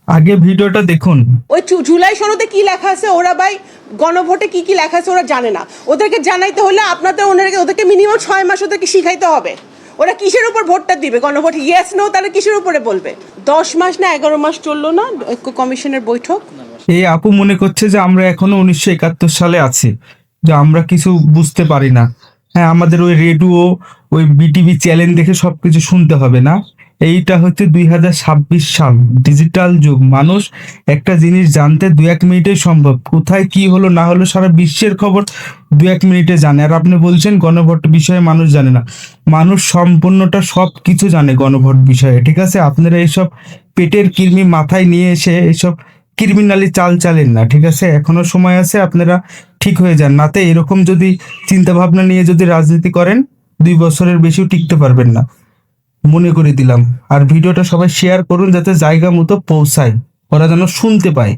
আগে ভিডিওটা দেখুন। ওই জুলাই 16-তে কি লেখা আছে ওরা ভাই গণভোটে কি কি লেখা আছে ওরা জানে না। ওদেরকে জানাইতে হলে আপনাদের ওদেরকে মিনিমাম 6 মাস ওদেরকে শিখাইতে হবে। ওরা কিসের উপর ভোটটা দিবে? গণভোট ইয়েস নো তাহলে কিসের উপরে বলবে? 10 মাস না 11 মাস চললো না কমিশনের বৈঠক। এই আপু মনে করছে যে আমরা এখনো 1971 সালে আছি, যে আমরা কিছু বুঝতে পারি না। হ্যাঁ, আমাদের ওই রেডিও, ওই বিটিভি চ্যানেল দেখে সবকিছু শুনতে হবে না। এইটা হচ্ছে 2026 সাল, ডিজিটাল যুগ। মানুষ একটা জিনিস জানতে 2-1 মিনিটে সম্ভব। কোথায় কি হলো না হলো সারা বিশ্বের খবর 2-1 মিনিটে জানে। আর আপনি বলছেন গণভোট বিষয়ে মানুষ জানে না। মানুষ সম্পূর্ণটা সব কিছু জানে গণভোট বিষয়ে, ঠিক আছে? আপনারা এইসব পেটের কৃমি মাথায় নিয়ে এসে এইসব ক্রিমিনালি চাল চালেন না, ঠিক আছে? এখনো সময় আছে, আপনারা ঠিক হয়ে যান। নাতে এরকম যদি চিন্তা ভাবনা নিয়ে যদি রাজনীতি করেন 2 বছরের বেশিও টিকতে পারবেন না, মনে করে দিলাম। আর ভিডিওটা সবাই শেয়ার করুন যাতে জায়গা মতো পৌঁছায়, ওরা যেন শুনতে পায়।